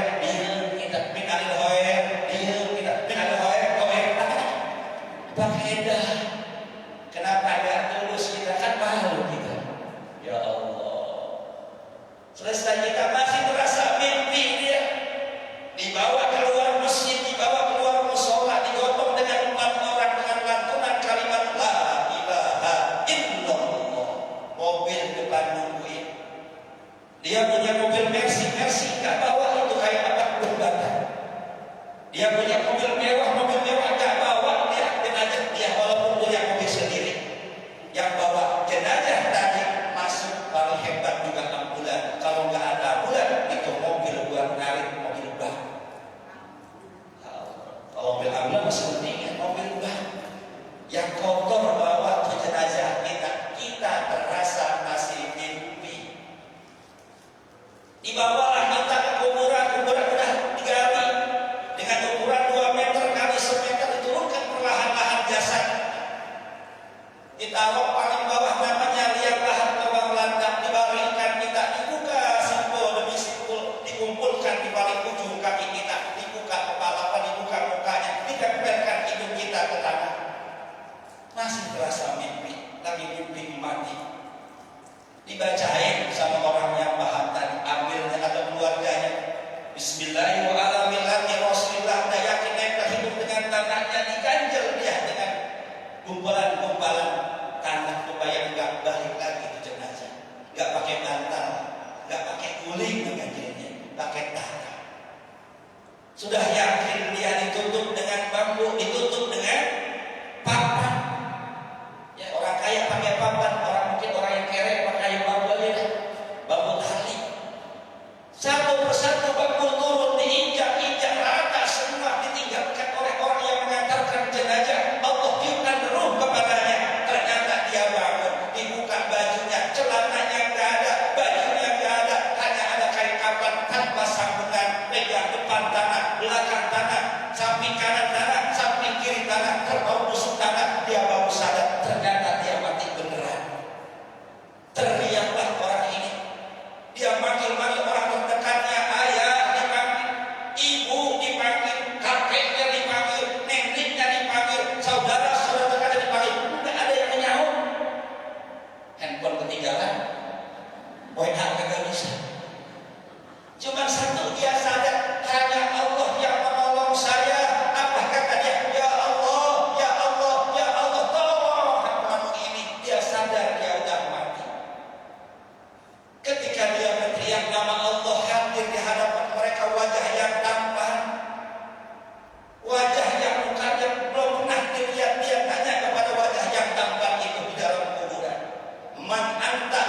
Kita min ahlil khair, kita min ahlil khair. Faedah. Kenapa enggak tulus? Kita kan malu kita. Ya Allah. Selesai kita masih terasa mimpi dia. Dibawa keluar masjid, dibawa keluar musola, digotong dengan 4 orang dengan lantunan kalimat la ilaha illallah. Mobil depan nungguin. Dia punya mobil Mercy enggak bawa itu kayak apa bata. Dia punya mobil mewah enggak bawa dia jenazah dia, walaupun punya mobil sendiri. Yang bawa jenazah tadi masuk paling hebat juga ambulan. Kalau nggak ada ambulan itu mobil buat narik mobil bak. Kalau mobil ambulan masih penting, mobil bak yang kotor bawa ke jenazah kita terasa masih mimpi. Dibawalah kita ke kuburan udah digali dengan ukuran 2 meter kali 1 meter, diturunkan perlahan-lahan jasad, ditaruh paling bawah namanya liang lahat ke bawah landak, dibaringkan kita, dibuka simpul demi simpul, dikumpulkan di paling ujung kaki kita, dibuka kepala, dibuka mukanya, ditempelkan hidung kita ke tanah. Masih terasa mimpi, lagi mimpi mati. Dibacain sama orang yang paham tadi, ambilnya atau keluarganya, Bismillahirrahmanirrahim, Rasulullah, anda yakin mereka hidup dengan tanahnya, diganjel dia dengan gumpalan-gumpalan tanah supaya enggak balik lagi ke jenazah. Enggak pakai bantal, enggak pakai guling menganjilnya, pakai tanah. Sudah yakin dia ditutup dengan bambu, ditutup dengan papan. Ya, orang kaya pakai papan, mungkin orang yang kere pakai bambu aja deh, bambu tali. Satu persatu bambu turun, diinjak-injak rata semua, ditinggalkan oleh orang yang mengantarkan jenazah. Allah tiupkan ruh kepadanya. Ternyata dia bangun, dibuka bajunya, celananya nggak ada, bajunya nggak ada, hanya ada kain kapan tanpa sambungan, pegang depan tanah, belakang tanah, samping kanan tanah, samping kiri tanah, terbau busuk tanah. Dia baru sadar, ternyata dia mati beneran. Teriaklah orang ini. Dia manggil-manggil orang terdekatnya, ayah dipanggil, ibu dipanggil, kakeknya dipanggil, neneknya dipanggil, saudara-saudara dekatnya dipanggil. Enggak ada yang menyaut. Handphone ketinggalan, WA kagak bisa. Cuma satu dia sadar, hanya Allah yang menolong saya. Apa kata dia? Ya Allah, ya Allah, ya Allah, tolong kamu ini. Dia sadar dia udah mati. Ketika dia berteriak nama Allah, hadir di hadapan mereka wajah yang tampan, wajah yang mukanya belum pernah dilihat. Dia tanya kepada wajah yang tampan itu di dalam kuburan, man anta,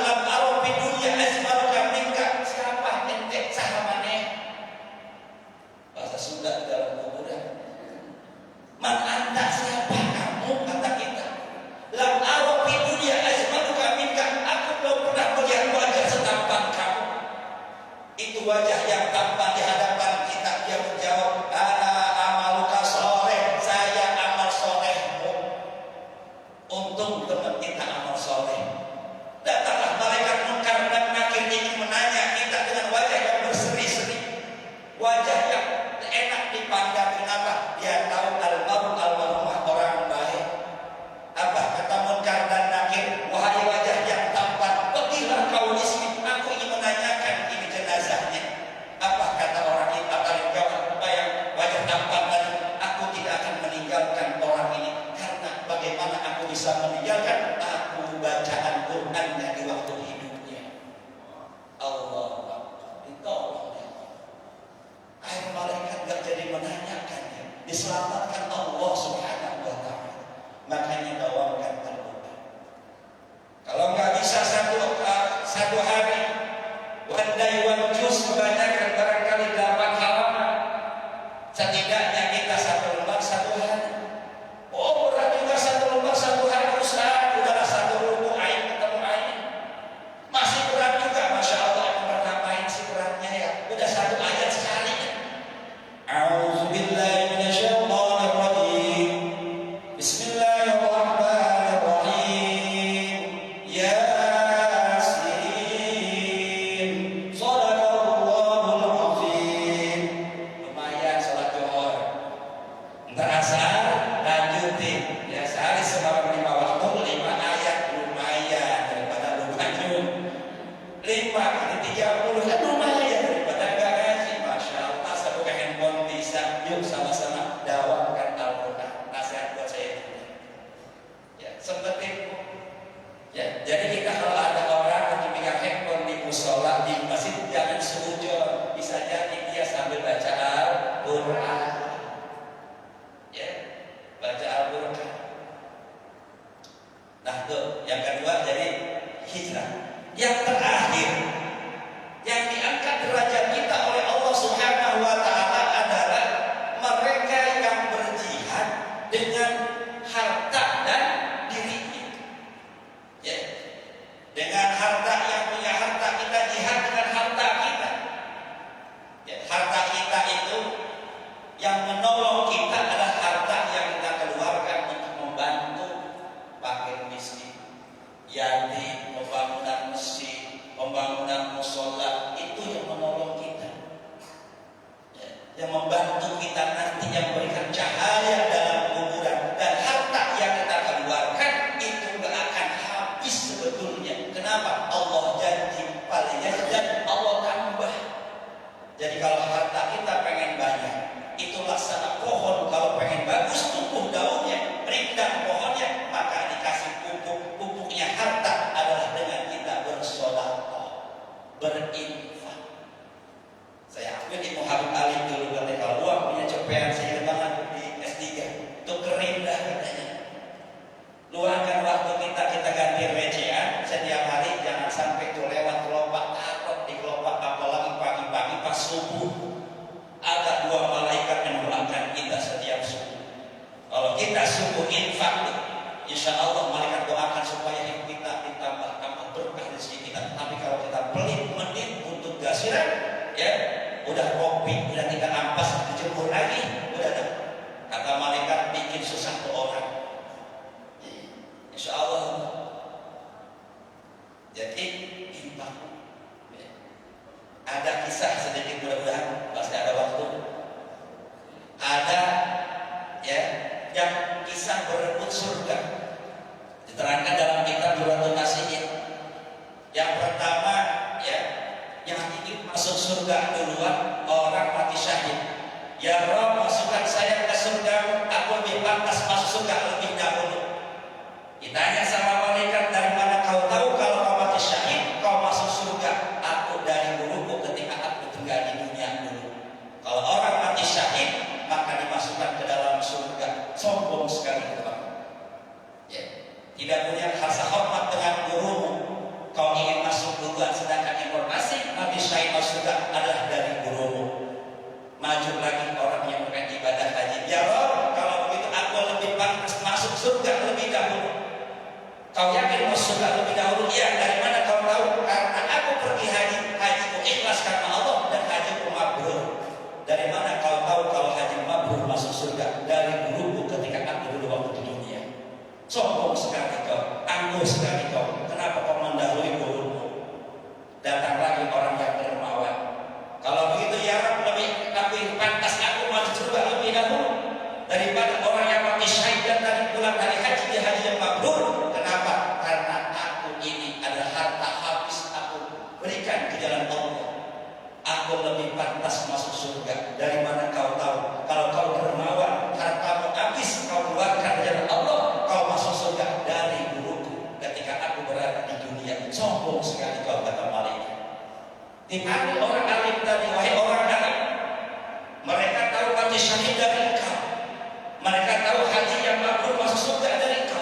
5 kali 30 kan lumayan daripada nggak ngaji. Masya Allah, saya buka handphone bisa. Yuk sama-sama dakwahkan Al-Quran. Nasihat buat saya. Ya, seperti itu. Ya, jadi kita kalau ada orang lagi pegang handphone di musola, di masjid, jangan seujon. Bisa jadi dia sambil baca Al-Quran. Ya, baca Al-Quran. Nah tuh, yang kedua jadi hijrah. Yang terakhir, yang diangkat derajat kita oleh Allah Subhanahu wa Ta'ala adalah mereka yang berjihad dengan harta dan dirinya. Ya, dengan harta, yang punya harta, kita jihad dengan harta kita. Ya, harta kita itu yang menolong kita adalah harta yang kita keluarkan untuk membantu fakir miskin, yatim, pembangunan masjid, pembangunan musola, itu yang menolong kita. Ya, yang membantu kita nanti, yang memberikan cahaya dalam kuburan. Dan harta yang kita keluarkan itu gak akan habis sebetulnya. Kenapa? Allah janji dan Allah tambah. Jadi kalau harta kita pengen banyak, itu laksana pohon kalau pengen bagus tumbuh daunnya, rindang pohonnya, maka dikasih pupuk. Pupuknya harta adalah dengan kita bersedekah, berinfak. Saya akui di Muhammad Ali dulu katanya, kalau uang punya cepean, saya banget di S3 itu kering dah katanya. Luangkan waktu kita ganti recehan setiap hari, jangan sampai tuh lewat kelopak, takut di kelopak, apalagi pagi-pagi pas subuh. Ada 2 malaikat yang melangkan kita setiap subuh. Kalau kita subuh infak, insya Allah malaikat doakan supaya hidup kita ditambah berkah rezeki kita. Tapi kalau kita pelit menit untuk gasiran, ya udah kopi, udah kita ampas, dijemur lagi, udah dah. Kata malaikat bikin susah tuh orang. Insya Allah. Jadi infak. Ada kisah sedikit, mudah-mudahan pasti ada waktu. Ada ya yang kisah berebut surga, diterangkan dalam kitab Nurul Nasihin. Yang pertama ya, yang ingin masuk surga duluan orang mati syahid. Ya Rabb, masukkan saya ke surga, aku lebih pantas masuk surga lebih dahulu. Ditanya sama malaikat, dari mana kau tahu kalau kau mati syahid kau masuk surga? Aku dari guruku ketika aku tinggal di dunia dulu. Kalau orang mati syahid maka dimasukkan ke dalam surga. Sombong sekali kamu. Ya, tidak punya rasa hormat dengan gurumu. Kau ingin masuk duluan, sedangkan informasi mati syahid masuk surga adalah dari gurumu. Maju lagi orang yang beribadah haji. Ya Rabb, kalau begitu aku lebih pantas masuk surga lebih dahulu. Kau yakin masuk surga lebih dahulu? Iya. Dari mana kau tahu? Karena aku pergi hajiku ikhlas karena Allah dan hajiku mabrur. Dari mana kau tahu kalau haji mabrur masuk surga? Dari guruku ketika aku dulu waktu di dunia. Sombong sekali kau, angkuh sekali kau. Kenapa kau mendahului gurumu? Datang lagi orang yang dermawan. Kalau begitu ya Rabb, lebih pantas aku masuk surga lebih dahulu daripada orang yang mati syahid dan tadi pulang dari haji di haji yang mabrur. Kenapa? Karena aku ini adalah harta habis aku berikan ke jalan Allah. Aku lebih pantas masuk surga. Dari mana kau tahu? Kalau kau dermawan, hartamu habis kau keluarkan ke jalan Allah, kau masuk surga dari guruku ketika aku berada di dunia. Sombong sekali kau, kata malaikat. Dipanggil orang alim tadi, wahai orang alim, mereka tahu mati syahid dari engkau. Mereka tahu haji yang mabrur masuk surga dari engkau.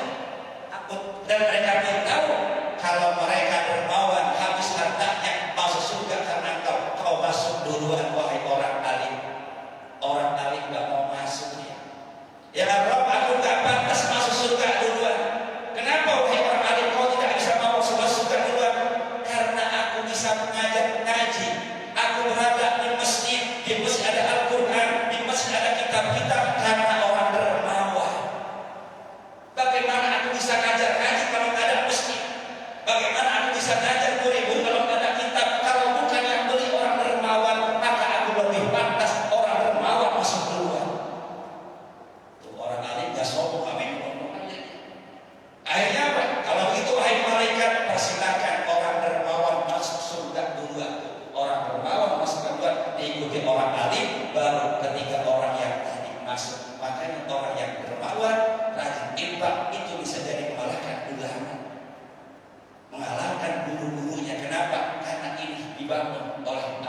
Dan mereka pun tahu kalau mereka dermawan habis hartanya masuk surga karena kau masuk duluan, wahai orang alim. Orang alim gak mau masuk ya. Ya Rabb, aku gak pantas masuk surga duluan. Kenapa wahai orang alim kau tidak bisa mau masuk surga duluan? Karena aku bisa mengajar ngaji. Aku berada di masjid ada Al-Quran, di masjid ada kitab-kitab karena orang dermawan. Bagaimana aku bisa ngajar ngaji kalau tidak ada masjid? Bagaimana aku bisa ngajar murid kalau tidak ada kitab? Kalau bukan yang beli orang dermawan, maka aku lebih pantas orang dermawan masuk duluan. Tuh orang alim gak sombong, kami ngomong aja. Akhirnya apa? Kalau begitu wahai malaikat, persilakan orang dermawan masuk surga orang alim, baru ketika orang yang tadi masuk. Makanya orang yang dermawan, rajin infak itu bisa jadi mengalahkan ulama, mengalahkan guru-gurunya. Kenapa? Karena ini dibangun oleh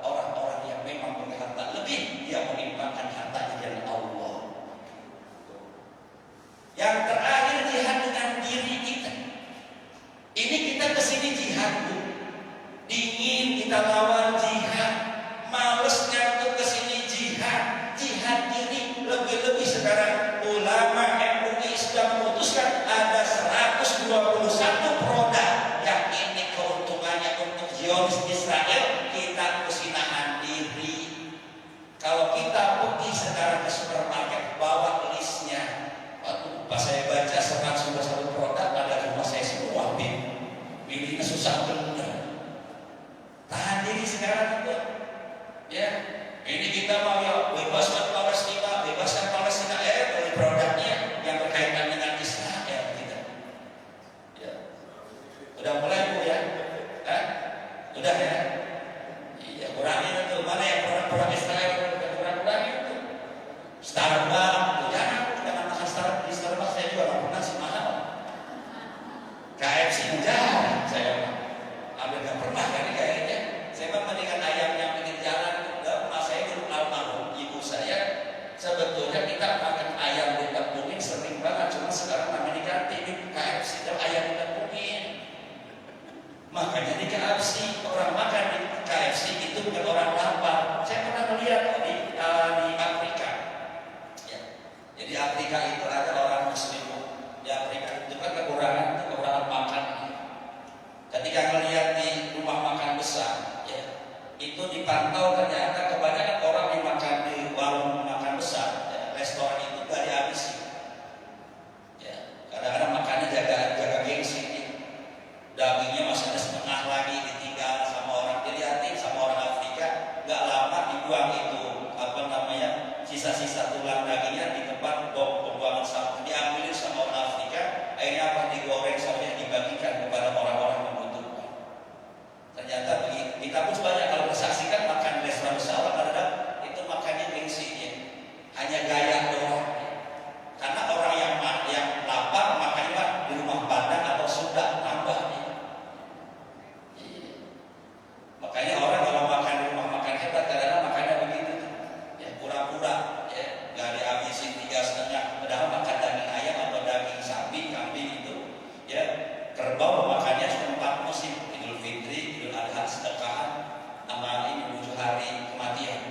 orang-orang yang memang punya harta lebih, dia menginfakkan hartanya dari Allah. Yang terakhir, jihad dengan diri kita. Ini kita kesini jihad, Bu. Dingin kita lawan jihad, malesnya tuh kesini jihad, jihad diri. Lebih-lebih sekarang ulama MUI sudah memutuskan ada 121 produk yang ini keuntungannya untuk Zionis Israel. Kita mesti nahan diri. Kalau kita pergi sekarang ke supermarket, bawa listnya. Pas saya baca 121 produk, ada rumah saya semua, pilihnya susah benar. Tahan diri sekarang itu, ya. Ini kita mau ya bebaskan Palestina, beli produknya yang berkaitan dengan Israel kita. Ya. Udah mulai, Bu, ya? Udah, ya? Iya, kurangin itu. Mana yang produk-produk Israel? Kurang-kurangin itu. Starbucks, jangan makan Starbucks. Di Starbucks saya juga nggak pernah sih mahal. KFC jarang saya ambil, nggak pernah kan kayaknya. Saya mah mendingan ayam yang pinggir jalan. Mas saya dulu almarhum ibu saya, sebetulnya kita makan ayam di tepungin sering banget, cuma sekarang namanya diganti KFC dan ayam di tepungin. Makanya di KFC orang makan di KFC itu bukan orang lapar. Saya pernah melihat di Afrika. Ya. Jadi Afrika itu ada orang Muslim. Di Afrika itu kan kekurangan makan. Ketika melihat di rumah makan besar, ya, itu dipantau ternyata kebanyakan orang yang makan di warung makan besar, ya, restoran itu gak dihabisi. Ya, kadang-kadang makannya jaga gengsi. Ya. Dagingnya masih ada setengah lagi ditinggal sama orang, dilihatin sama orang Afrika, gak lama dibuang itu sisa-sisa tulang dagingnya di tempat pembuangan sampah, diambilin sama orang Afrika. Akhirnya apa? Digoreng sampai dibagikan kepada orang-orang membutuhkan. Ternyata kita pun banyak kalau bersaksikan makan di restoran besar, kadang itu makannya gengsi, ya. Hanya gaya doang. Karena orang yang lapar makannya di rumah Padang atau Sunda tambah. Makanya orang kalau makan di rumah makan hebat, kadang-kadang makannya begitu, ya, pura-pura, ya, nggak dihabisin 3,5. Padahal makan daging ayam atau daging sapi, kambing itu, ya, kerbau makannya cuma 4 musim: Idul Fitri, Idul Adha, sedekahan, sama ini 7 hari kematian.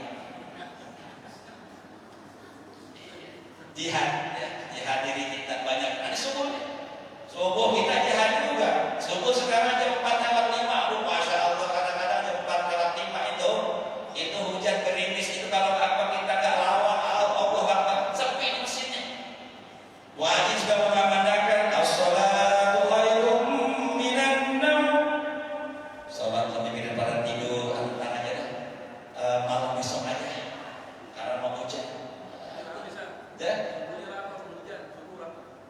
Jihad, ya, jihad diri kita banyak. Ada subuh kita jihad juga. Subuh sekarang jam 4:05. Masya Allah, kadang-kadang jam 4:05 itu hujan gerimis itu, kalau apa kita nggak lawan Allah Akbar, sepi mesinnya. Wajib juga mengandalkan as-salatu khairum minan naum. Salat lebih daripada tidur, antar aja dah. Malam besok aja, karena mau hujan. Ya?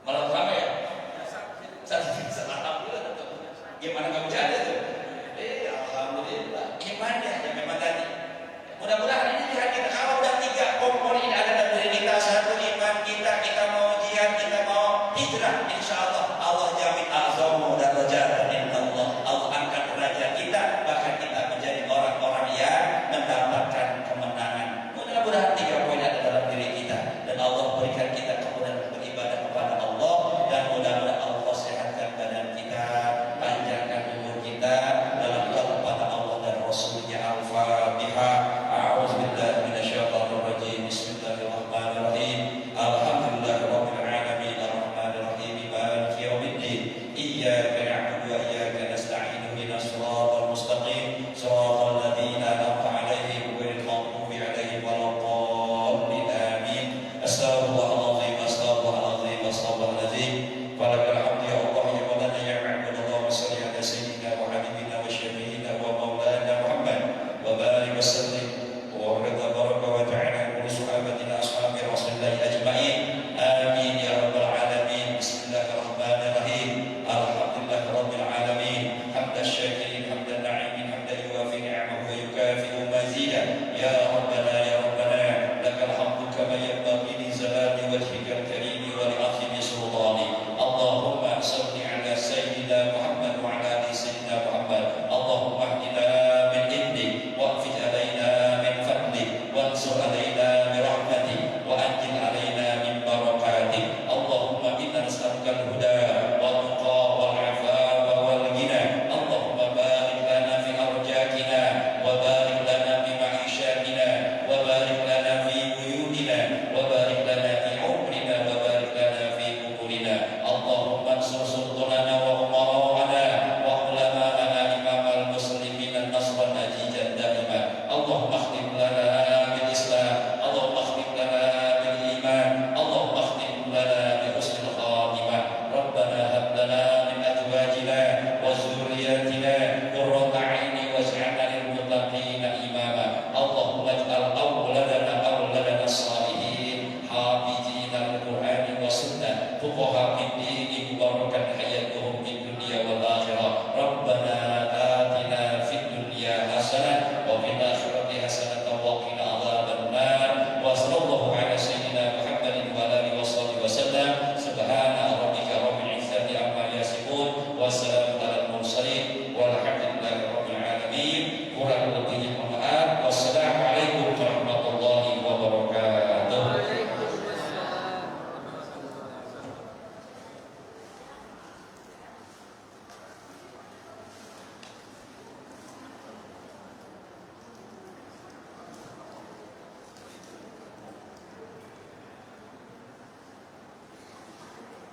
Malam ramai ya? Gimana kamu jalan itu? Alhamdulillah. Imannya yang memang tadi. Mudah-mudahan ini jihad kita. Kalau udah 3 komponen ini ada dalam diri kita, satu iman kita mau jihad, kita mau hijrah, insya Allah Allah jamin azamu darajat indallah. Allah angkat derajat kita, bahkan kita menjadi orang-orang yang mendapatkan kemenangan. Mudah-mudahan 3 poin ada dalam diri kita, dan Allah berikan kita kemudahan beribadah kepada Allah, dan mudah-mudahan Allah sehatkan badan kita, panjangkan umur kita dalam taat kepada Allah dan Rasulnya. Al-Fatihah. A'udzubillahi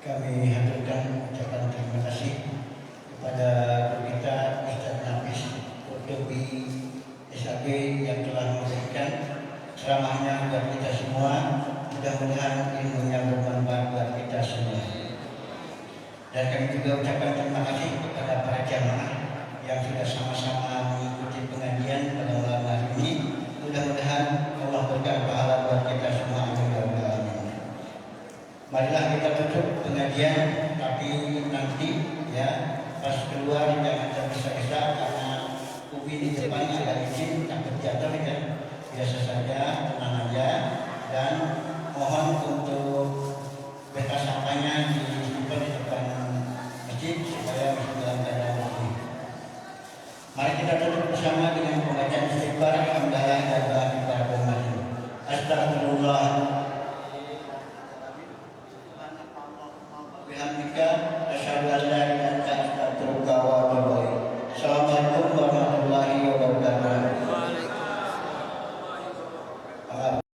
kami haturkan ucapan terima kasih kepada guru kita Ustaz Nafis Qurtubi SAG yang telah memberikan ceramahnya buat kita semua. Mudah-mudahan ilmunya bermanfaat buat kita semua. Dan kami juga ucapkan terima kasih kepada para jamaah yang sudah sama-sama mengikuti pengajian pada malam hari ini. Mudah-mudahan Allah berikan pahala buat kita semua. Amin ya rabbal alamin. Marilah kita tutup pengajian, tapi nanti ya pas keluar jangan tergesa-gesa karena ubi di depan ada izin takut jatuh ya. Biasa saja, tenang aja, dan mohon untuk bekas sampahnya disimpan di depan masjid supaya masih dalam keadaan bersih. Mari kita tutup bersama dengan pembacaan istighfar, hamdalah dan doa kita bersama. Astagfirullah. Bihamdika asyhadu an la ilaha illa anta astaghfiruka wa